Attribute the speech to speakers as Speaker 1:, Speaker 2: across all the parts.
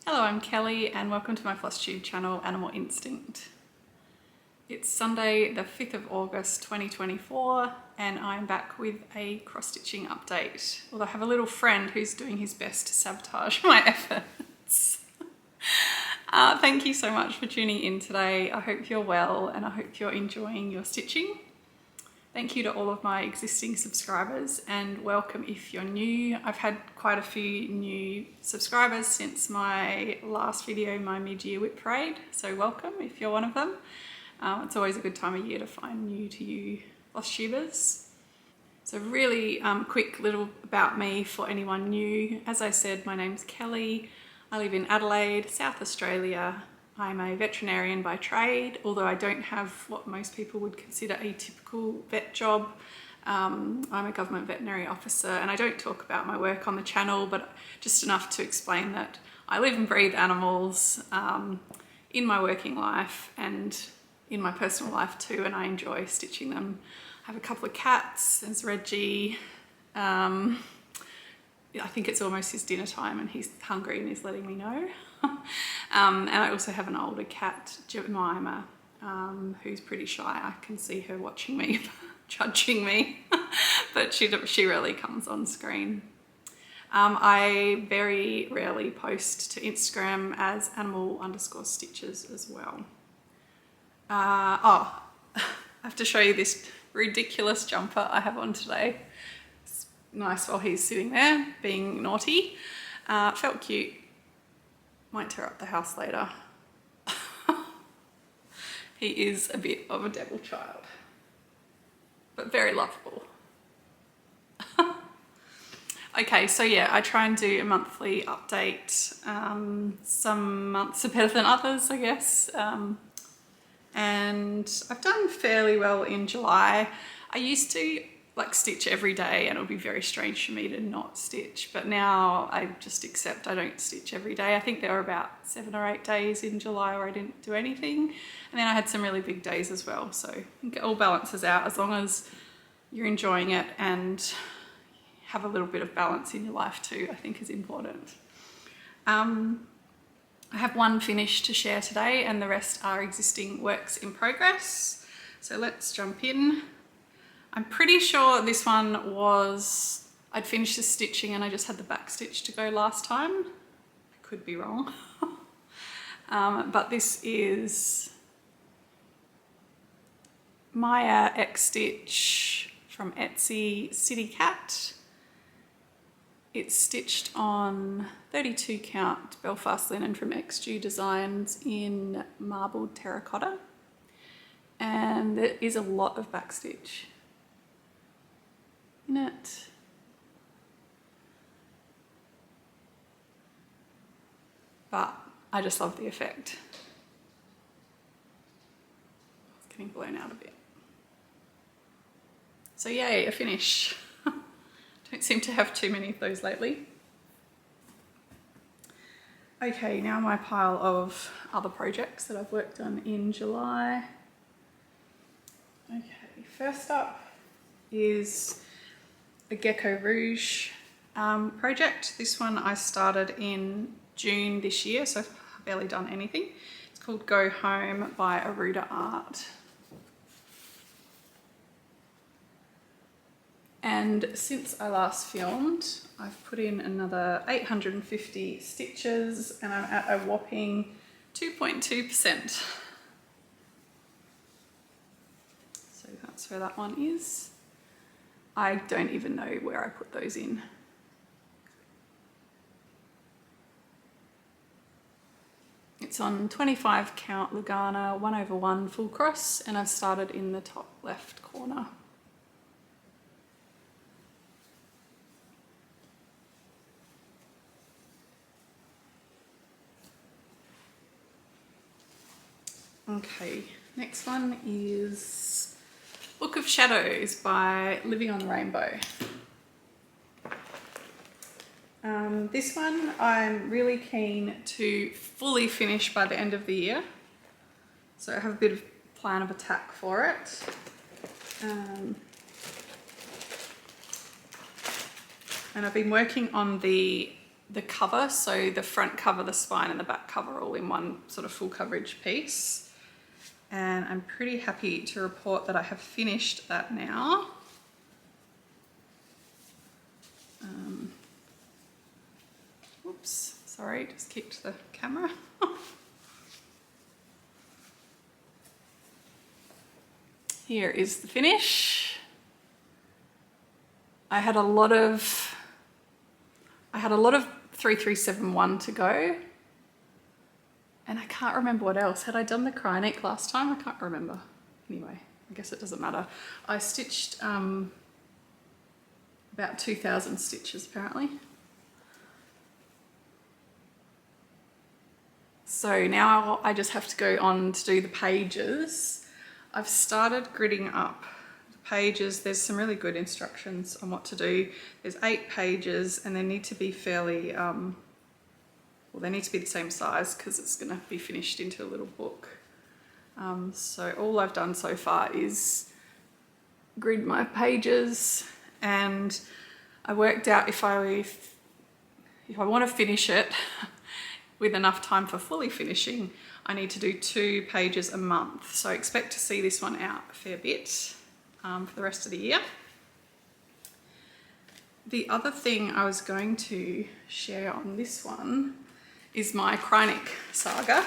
Speaker 1: Hello, I'm Kelly and welcome to my Flosstube channel, Animal Instinct. It's Sunday the 5th of August 2024 and I'm back with a cross-stitching update. Although I have a little friend who's doing his best to sabotage my efforts. Thank you so much for tuning in today. I hope you're well and I hope you're enjoying your stitching. Thank you to all of my existing subscribers and welcome if you're new. I've had quite a few new subscribers since my last video, my mid-year whip parade, so welcome if you're one of them. It's always a good time of year to find new to you Flosstubers. So really quick little about me for anyone new. As I said, my name's Kelly. I live in Adelaide, South Australia. I'm a veterinarian by trade, although I don't have what most people would consider a typical vet job. I'm a government veterinary officer and I don't talk about my work on the channel, but just enough to explain that I live and breathe animals in my working life and in my personal life too, and I enjoy stitching them. I have a couple of cats. There's Reggie. I think it's almost his dinner time and he's hungry and he's letting me know. And I also have an older cat, Jemima, who's pretty shy. I can see her watching me, judging me, but she rarely comes on screen. I very rarely post to Instagram as animal_stitches as well. I have to show you this ridiculous jumper I have on today. It's nice while he's sitting there being naughty. Felt cute. Might tear up the house later. He is a bit of a devil child, but very lovable. Okay, so yeah, I try and do a monthly update. Some months are better than others, I guess. And I've done fairly well in July. I used to stitch every day and it would be very strange for me to not stitch, but now I just accept I don't stitch every day. I think there were about 7 or 8 days in July where I didn't do anything, and then I had some really big days as well, so I think it all balances out as long as you're enjoying it and have a little bit of balance in your life too, I think is important. I have one finish to share today and the rest are existing works in progress, so let's jump in. I'm pretty sure this one was, I'd finished the stitching and I just had the back stitch to go last time. I could be wrong. But this is MiyaXStitch from Etsy City Cat. It's stitched on 32 count Belfast linen from XG Designs in marbled terracotta. And there is a lot of back stitch in it. But I just love the effect. It's getting blown out a bit. So yay, a finish. Don't seem to have too many of those lately. Okay, now my pile of other projects that I've worked on in July. Okay, first up is the Gecko Rouge project. This one I started in June this year, so I've barely done anything. It's called Go Home by Eruda Art. And since I last filmed, I've put in another 850 stitches and I'm at a whopping 2.2%. So that's where that one is. I don't even know where I put those in. It's on 25 count Lugana 1/1 full cross and I've started in the top left corner. Okay, next one is Book of Shadows by Living on the Rainbow. This one I'm really keen to fully finish by the end of the year. So I have a bit of plan of attack for it. And I've been working on the the cover, so the front cover, the spine and the back cover all in one sort of full coverage piece. And I'm pretty happy to report that I have finished that now. Oops, sorry, just kicked the camera. Here is the finish. I had a lot of 3371 to go, and I can't remember what else. Had I done the Cryonic last time? I can't remember. Anyway, I guess it doesn't matter. I stitched about 2,000 stitches apparently. So now I just have to go on to do the pages. I've started gridding up the pages. There's some really good instructions on what to do. There's 8 pages and they need to be fairly, well, they need to be the same size because it's going to be finished into a little book. So all I've done so far is grid my pages, and I worked out if I want to finish it with enough time for fully finishing, I need to do 2 pages a month. So I expect to see this one out a fair bit for the rest of the year. The other thing I was going to share on this one is my Cryonic saga.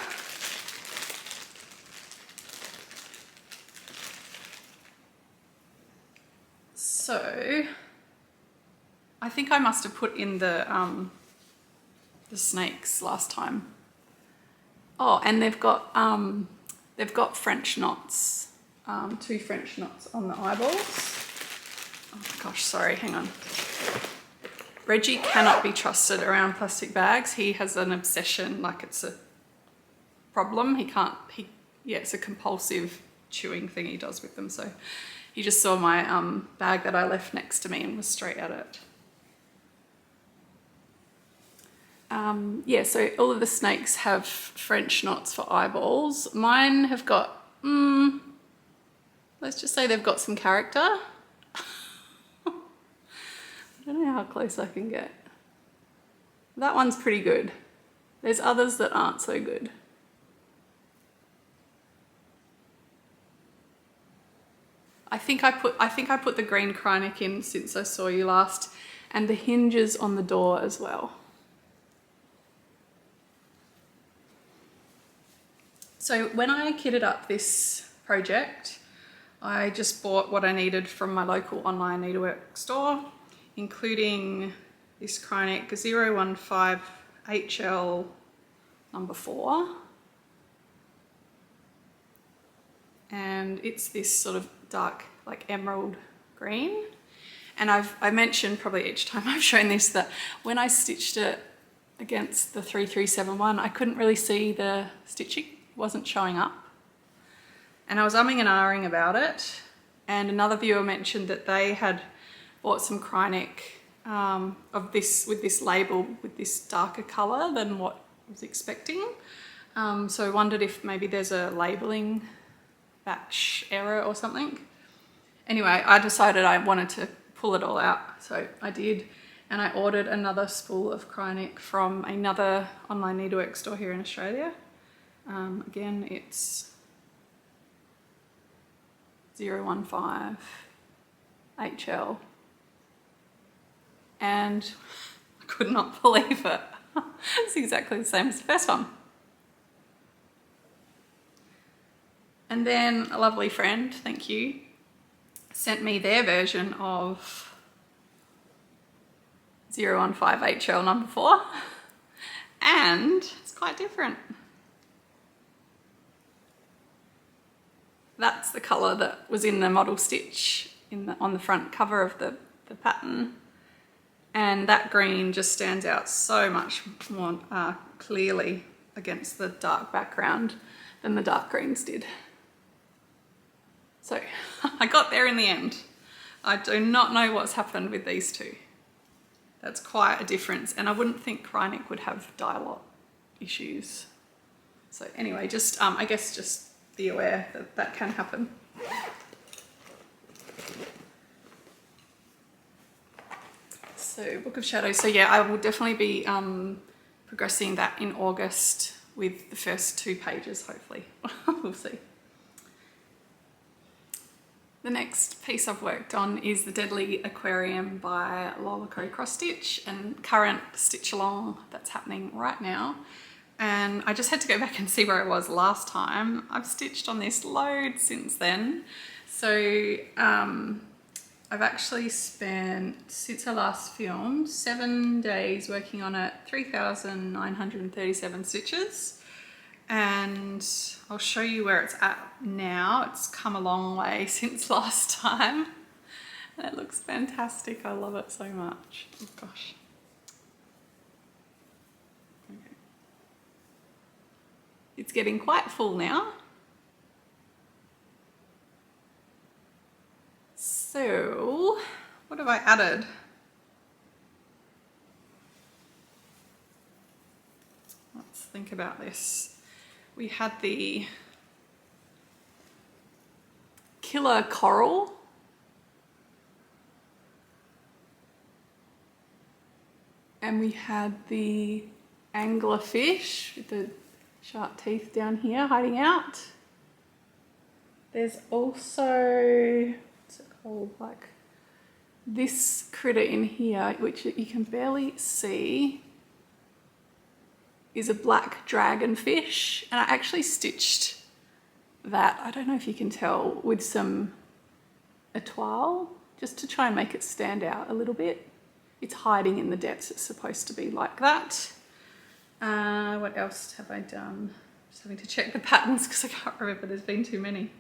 Speaker 1: So I think I must have put in the snakes last time. Oh, and they've got French knots, 2 French knots on the eyeballs. Oh my gosh, sorry, hang on. Reggie cannot be trusted around plastic bags. He has an obsession, like it's a problem. It's a compulsive chewing thing he does with them. So he just saw my bag that I left next to me and was straight at it. Yeah, so all of the snakes have French knots for eyeballs. Mine have got, let's just say they've got some character. I don't know how close I can get. That one's pretty good. There's others that aren't so good. I think I put the green Cryonic in since I saw you last, and the hinges on the door as well. So when I kitted up this project, I just bought what I needed from my local online needlework store, including this Cryonic 015 HL number 4. And it's this sort of dark, like emerald green. And I mentioned probably each time I've shown this that when I stitched it against the 3371, I couldn't really see the stitching. Wasn't showing up, and I was umming and ahhing about it, and another viewer mentioned that they had bought some Cryonic with this label with this darker colour than what I was expecting, so I wondered if maybe there's a labelling batch error or something. Anyway, I decided I wanted to pull it all out, so I did, and I ordered another spool of Cryonic from another online needlework store here in Australia. Again, it's 015 HL, and I could not believe it. It's exactly the same as the first one. And then a lovely friend, thank you, sent me their version of 015 HL number 4, and it's quite different. That's the colour that was in the model stitch on the front cover of the pattern. And that green just stands out so much more clearly against the dark background than the dark greens did. So I got there in the end. I do not know what's happened with these two. That's quite a difference, and I wouldn't think Cryonic would have dye lot issues. So anyway, just I guess just be aware that that can happen. So Book of Shadows. So yeah, I will definitely be progressing that in August with the first 2 pages, hopefully. We'll see. The next piece I've worked on is the Deadly Aquarium by Lola Cross Stitch, and current stitch along that's happening right now. And I just had to go back and see where I was last time. I've stitched on this load since then. So I've actually spent, since I last filmed, 7 days working on it, 3,937 stitches. And I'll show you where it's at now. It's come a long way since last time. And it looks fantastic. I love it so much. Oh gosh. Okay. It's getting quite full now. So, what have I added? Let's think about this. We had the killer coral. And we had the anglerfish with the sharp teeth down here hiding out. There's also, what's it called, like this critter in here, which you can barely see, is a black dragonfish, and I actually stitched that, I don't know if you can tell, with some étoile just to try and make it stand out a little bit. It's hiding in the depths, it's supposed to be like that. What else have I done? Just having to check the patterns because I can't remember, there's been too many.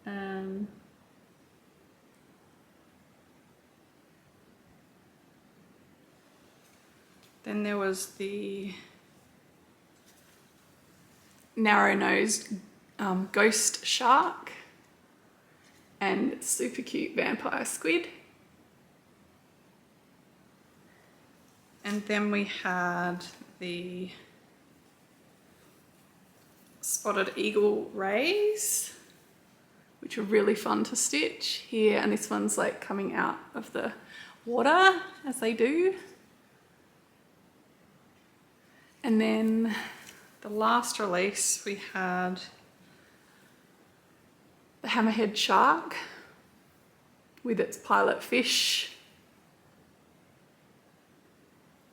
Speaker 1: Then there was the narrow-nosed ghost shark and super cute vampire squid. And then we had the spotted eagle rays, which were really fun to stitch here. And this one's like coming out of the water as they do. And then the last release we had the hammerhead shark with its pilot fish.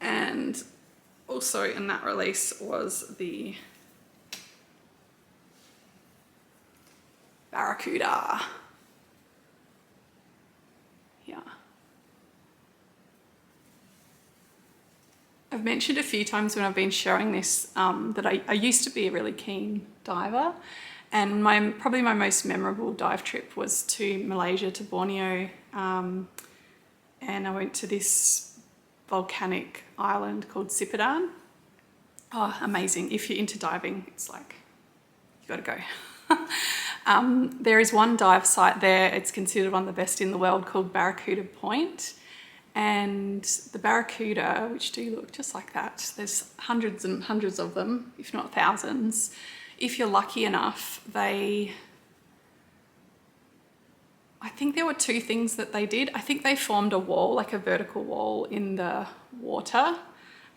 Speaker 1: And also in that release was the barracuda. Yeah. I've mentioned a few times when I've been sharing this that I used to be a really keen diver, and probably my most memorable dive trip was to Malaysia, to Borneo, and I went to this volcanic island called Sipadan. Oh, amazing. If you're into diving, it's like, you gotta go. There is one dive site there, it's considered one of the best in the world, called Barracuda Point. And the barracuda, which do look just like that, there's hundreds and hundreds of them, if not thousands. If you're lucky enough, I think there were 2 things that they did. I think they formed a wall, like a vertical wall in the water,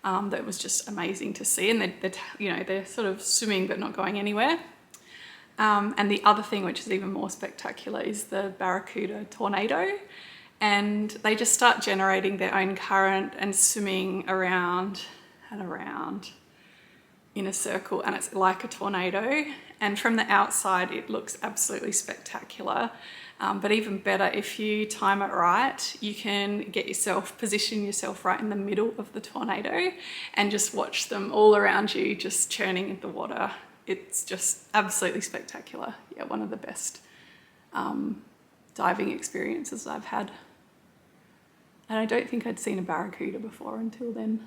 Speaker 1: that was just amazing to see. And they're sort of swimming but not going anywhere. And the other thing, which is even more spectacular, is the barracuda tornado. And they just start generating their own current and swimming around and around in a circle, and it's like a tornado. And from the outside, it looks absolutely spectacular. But even better, if you time it right, you can position yourself right in the middle of the tornado and just watch them all around you, just churning in the water. It's just absolutely spectacular. Yeah, one of the best diving experiences I've had. And I don't think I'd seen a barracuda before until then.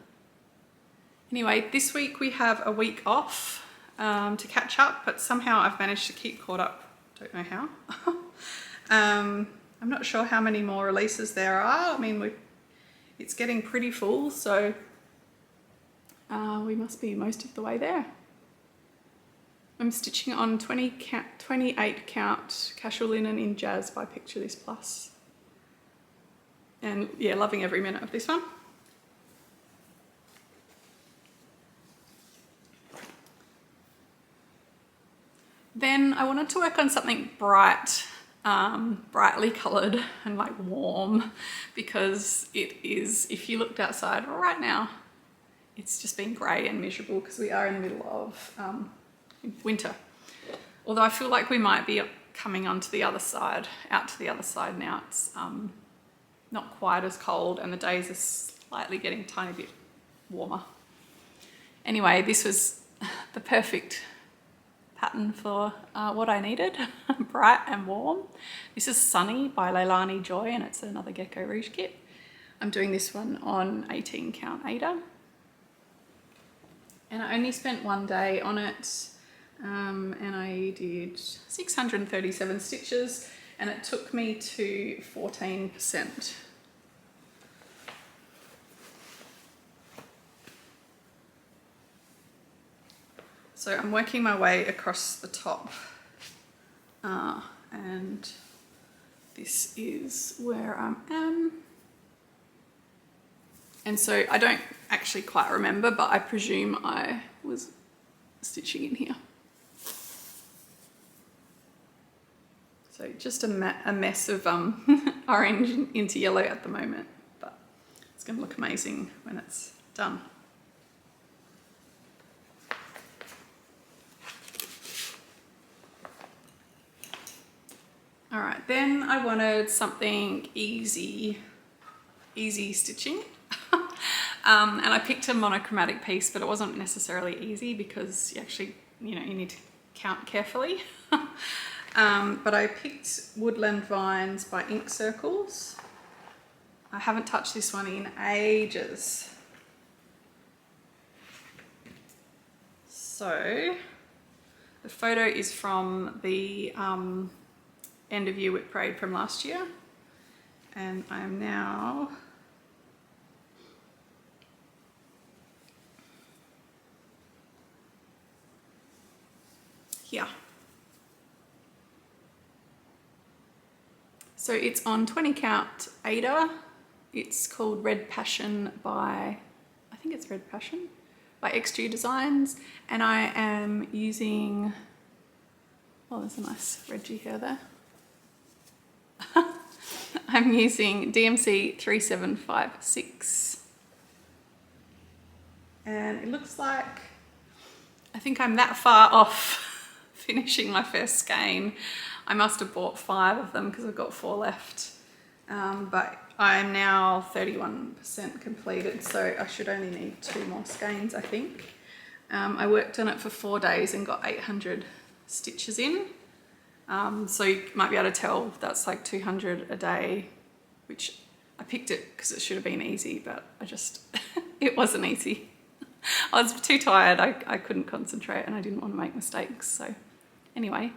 Speaker 1: Anyway, this week we have a week off to catch up, but somehow I've managed to keep caught up. Don't know how. I'm not sure how many more releases there are. I mean, it's getting pretty full, so we must be most of the way there. I'm stitching on 28 count casual linen in Jazz by Picture This Plus. And yeah, loving every minute of this one. Then I wanted to work on something bright, brightly coloured and like warm, because it is, if you looked outside right now, it's just been grey and miserable because we are in the middle of winter. Although I feel like we might be coming onto the other side, out to the other side now. It's not quite as cold and the days are slightly getting a tiny bit warmer. Anyway, this was the perfect pattern for what I needed, bright and warm. This is Sunny by Leilani Joy, and it's another Gecko Rouge kit. I'm doing this one on 18 count Aida. And I only spent one day on it, and I did 637 stitches, and it took me to 14%. So I'm working my way across the top, and this is where I am. And so I don't actually quite remember, but I presume I was stitching in here. So just a mess of orange into yellow at the moment, but it's going to look amazing when it's done. All right, then I wanted something easy stitching. And I picked a monochromatic piece, but it wasn't necessarily easy because you actually, you need to count carefully. But I picked Woodland Vines by Ink Circles. I haven't touched this one in ages. So the photo is from the end of year whip parade from last year, and I am now here. So it's on 20 count Aida. It's called Red Passion by, I think it's Red Passion by XG Designs, and I am using, oh, there's a nice Reggie hair there. I'm using DMC 3756, and it looks like I think I'm that far off finishing my first skein. I must have bought 5 of them because I've got 4 left, but I'm now 31% completed, so I should only need 2 more skeins, I think. I worked on it for 4 days and got 800 stitches in. So you might be able to tell that's like 200 a day, which I picked it because it should have been easy, but I just, it wasn't easy. I was too tired, I couldn't concentrate and I didn't want to make mistakes. So anyway,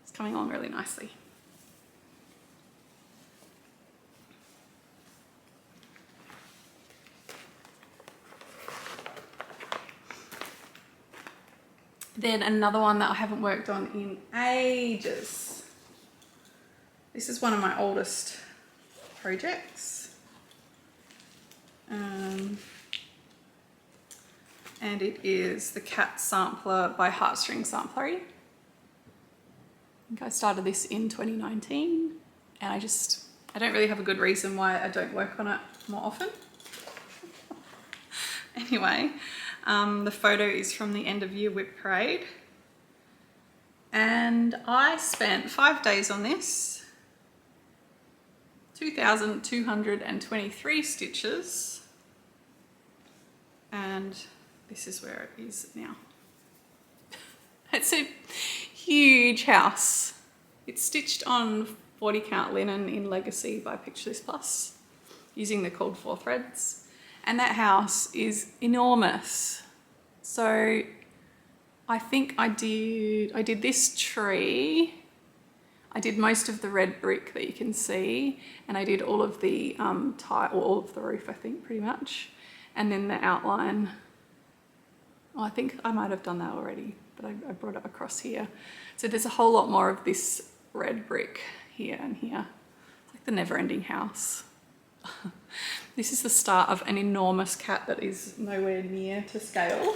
Speaker 1: it's coming along really nicely. Then another one that I haven't worked on in ages. This is one of my oldest projects. And it is the Cat Sampler by Heartstring Samplery. I think I started this in 2019, and I don't really have a good reason why I don't work on it more often. Anyway, the photo is from the end of year whip parade, and I spent 5 days on this, 2,223 stitches, and this is where it is now. It's a huge house. It's stitched on 40 count linen in Legacy by Picture This Plus using the called 4 threads, and that house is enormous. So I think I did this tree, I did most of the red brick that you can see, and I did all of the tile, or all of the roof, I think, pretty much, and then the outline. Oh, I think I might have done that already, but I brought it across here. So there's a whole lot more of this red brick here and here. It's like the never-ending house. This is the start of an enormous cat that is nowhere near to scale.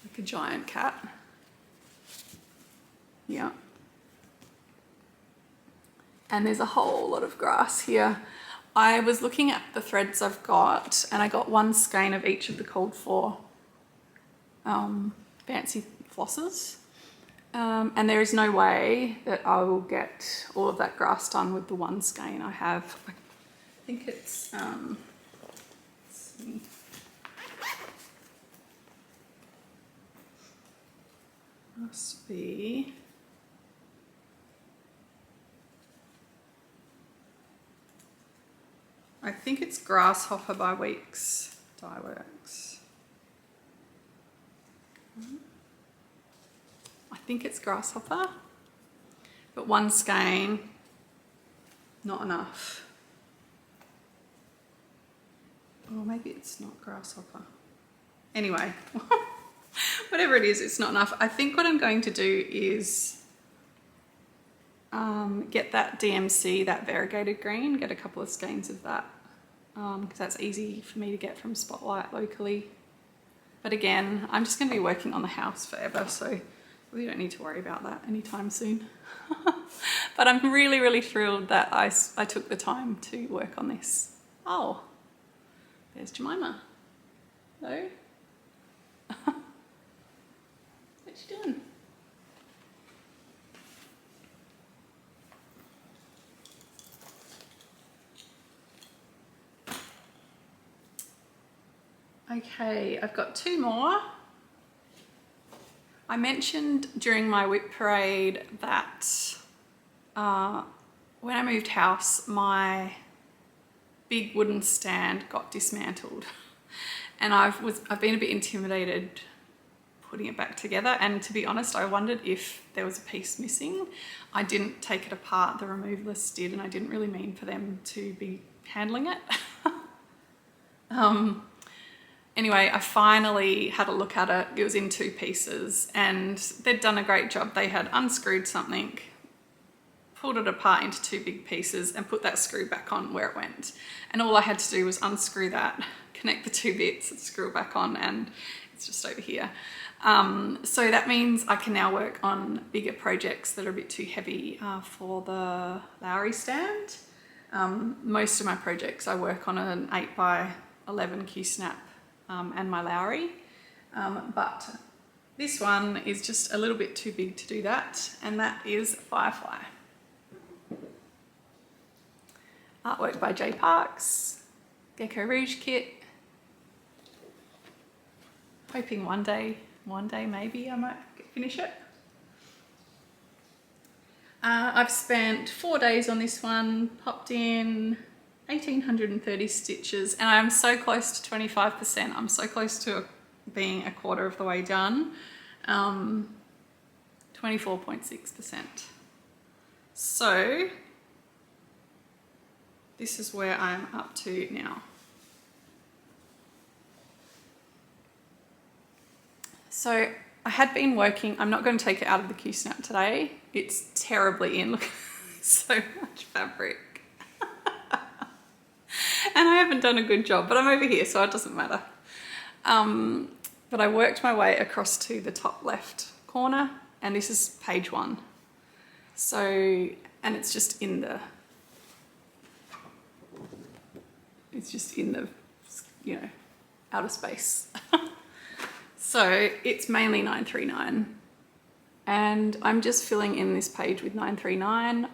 Speaker 1: Like a giant cat. Yeah. And there's a whole lot of grass here. I was looking at the threads I've got, and I got one skein of each of the called for fancy flosses. And there is no way that I will get all of that grass done with the one skein I have. I think it's, let's see. Must be, I think it's Grasshopper by Weeks Dyeworks. I think it's Grasshopper, but one skein, not enough. Or maybe it's not Grasshopper. Anyway, whatever it is, it's not enough. I think what I'm going to do is get that DMC, that variegated green, get a couple of skeins of that, because that's easy for me to get from Spotlight locally. But again, I'm just going to be working on the house forever, so we don't need to worry about that anytime soon. But I'm really, really thrilled that I took the time to work on this. Oh, there's Jemima. Hello. What you doing? Okay, I've got two more. I mentioned during my whip parade that when I moved house, my big wooden stand got dismantled, and I've been a bit intimidated putting it back together. And to be honest, I wondered if there was a piece missing. I didn't take it apart, the removalists did, and I didn't really mean for them to be handling it. Anyway, I finally had a look at it. It was in two pieces, and they'd done a great job. They had unscrewed something, pulled it apart into two big pieces, and put that screw back on where it went. And all I had to do was unscrew that, connect the two bits, and screw it back on, and it's just over here. So that means I can now work on bigger projects that are a bit too heavy for the Lowry stand. Most of my projects I work on an 8x11 Q-snap and my Lowry, but this one is just a little bit too big to do that, and that is Firefly. Artwork by J Parks, Gecko Rouge kit. Hoping one day maybe I might finish it. I've spent 4 days on this one, popped in 1,830 stitches, and I'm so close to 25%. I'm so close to being a quarter of the way done. 24.6%. So this is where I'm up to now. So I had been working, I'm not going to take it out of the Q-snap today. It's terribly in, look, so much fabric. And I haven't done a good job, but I'm over here, so it doesn't matter. But I worked my way across to the top left corner, and this is page 1. So, and it's just in the, you know, outer space. So it's mainly 939, and I'm just filling in this page with 939.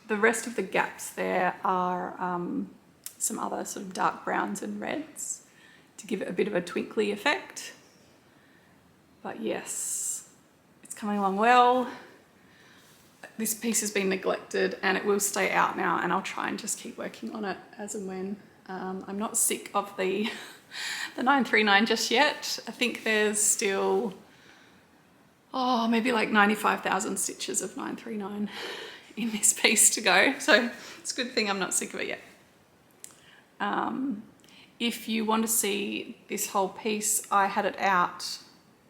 Speaker 1: The rest of the gaps there are some other sort of dark browns and reds to give it a bit of a twinkly effect. But yes, it's coming along well. This piece has been neglected, and it will stay out now, and I'll try and just keep working on it as and when. I'm not sick of the 939 just yet. I think there's still, maybe like 95,000 stitches of 939 in this piece to go. So it's a good thing I'm not sick of it yet. If you want to see this whole piece, I had it out,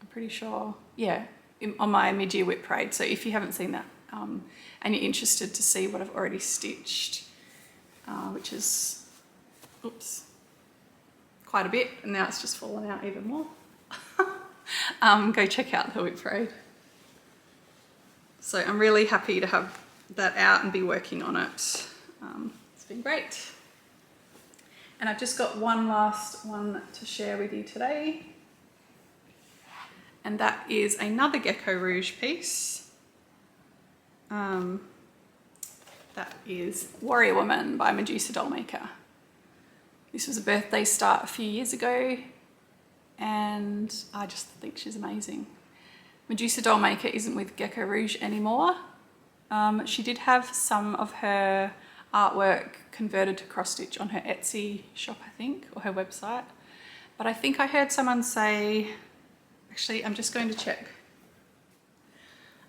Speaker 1: I'm pretty sure, yeah, on my mid-year whip parade. So if you haven't seen that and you're interested to see what I've already stitched, which is oops, quite a bit, and now it's just fallen out even more. Go check out the whip braid. So I'm really happy to have that out and be working on it. It's been great. And I've just got one last one to share with you today. And that is another Gecko Rouge piece. That is Warrior Woman by Medusa Dollmaker. This was a birthday start a few years ago, and I just think she's amazing. Medusa Dollmaker isn't with Gecko Rouge anymore. She did have some of her artwork converted to cross stitch on her Etsy shop, I think, or her website. But I think I heard someone say, actually, I'm just going to check.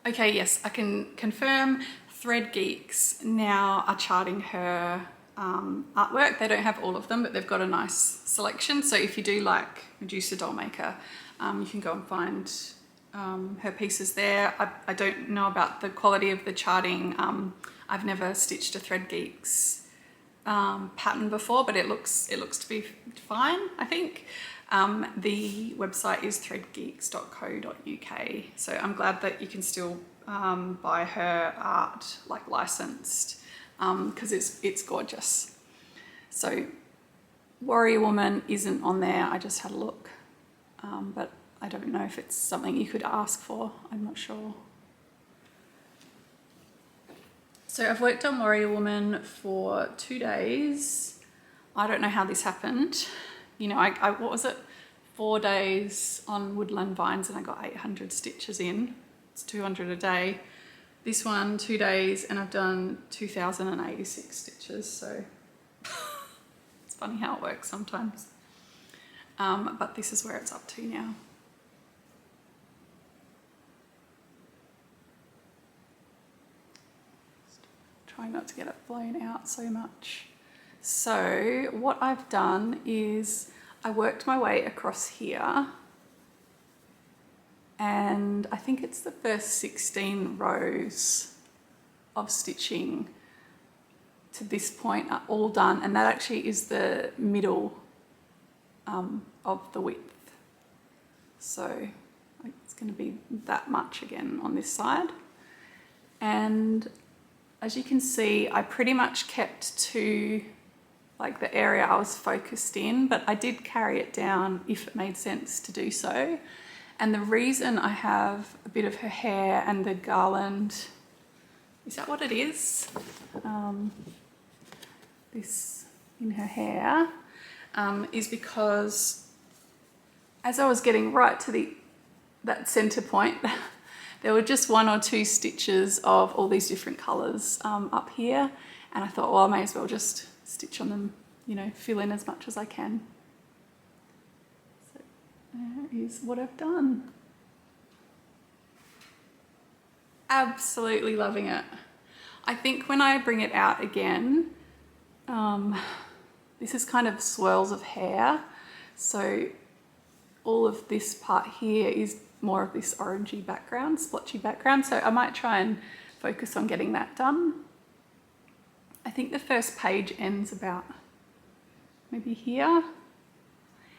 Speaker 1: Okay, yes, I can confirm Thread Geeks now are charting her artwork. They don't have all of them, but they've got a nice selection. So if you do like Medusa Dollmaker, you can go and find her pieces there. I don't know about the quality of the charting. I've never stitched a Thread Geeks pattern before, but it looks to be fine, I think. The website is threadgeeks.co.uk, so I'm glad that you can still buy her art like licensed, because it's gorgeous. So Warrior Woman isn't on there, I just had a look, but I don't know if it's something you could ask for, I'm not sure. So I've worked on Warrior Woman for 2 days. I don't know how this happened. You know, I what was it? 4 days on Woodland vines and I got 800 stitches in. It's 200 a day. This one, 2 days, and I've done 2,086 stitches. So it's funny how it works sometimes. But this is where it's up to now. Trying not to get it blown out so much. So what I've done is I worked my way across here, and I think it's the first 16 rows of stitching to this point are all done, and that actually is the middle of the width. So it's going to be that much again on this side. And as you can see, I pretty much kept to like the area I was focused in, but I did carry it down if it made sense to do so. And the reason I have a bit of her hair and the garland, is that what it is? This in her hair, is because as I was getting right to that center point, there were just 1 or 2 stitches of all these different colors up here. And I thought, well, I may as well just stitch on them, you know, fill in as much as I can. So there is what I've done. Absolutely loving it. I think when I bring it out again, this is kind of swirls of hair. So all of this part here is more of this orangey background, splotchy background. So I might try and focus on getting that done. I think the first page ends about maybe here.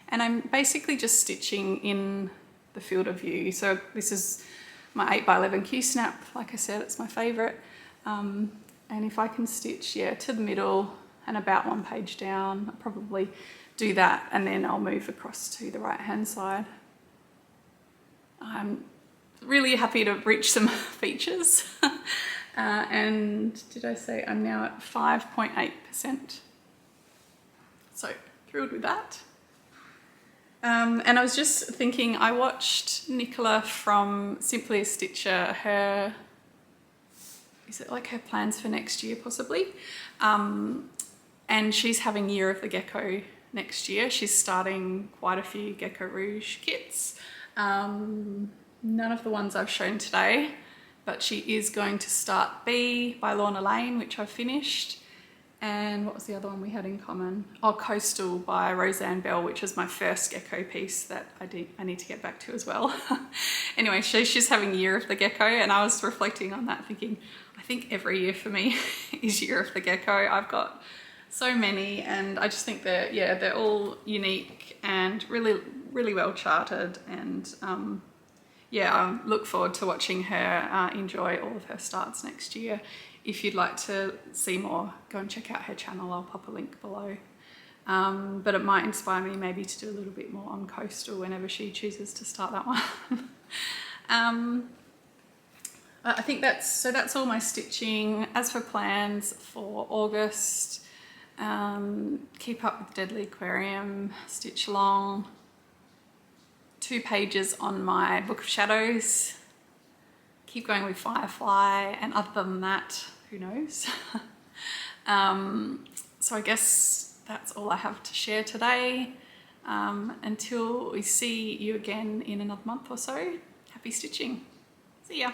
Speaker 1: And I'm basically just stitching in the field of view. So this is my 8x11 Q-snap. Like I said, it's my favorite. And if I can stitch, yeah, to the middle and about 1 page down, I'll probably do that, and then I'll move across to the right-hand side. I'm really happy to reach some features. And did I say I'm now at 5.8%? So thrilled with that. And I was just thinking, I watched Nicola from Simply a Stitcher, is it like her plans for next year possibly? And she's having Year of the Gecko next year. She's starting quite a few Gecko Rouge kits. None of the ones I've shown today, but she is going to start Bee by Lorna Lane, which I've finished. And what was the other one we had in common? Oh, Coastal by Roseanne Bell, which was my first Gecko piece that I need to get back to as well. Anyway, she's having Year of the Gecko, and I was reflecting on that thinking, I think every year for me is Year of the Gecko. I've got So many, and I just think that, yeah, they're all unique and really well charted, and yeah, I look forward to watching her enjoy all of her starts next year. If you'd like to see more, go and check out her channel. I'll pop a link below. But it might inspire me maybe to do a little bit more on coastal whenever she chooses to start that one. I think that's all my stitching. As for plans for August, keep up with Deadly Aquarium, stitch along, 2 pages on my Book of Shadows, keep going with Firefly, and other than that, who knows? So I guess that's all I have to share today. Until we see you again in another month or so, happy stitching. See ya.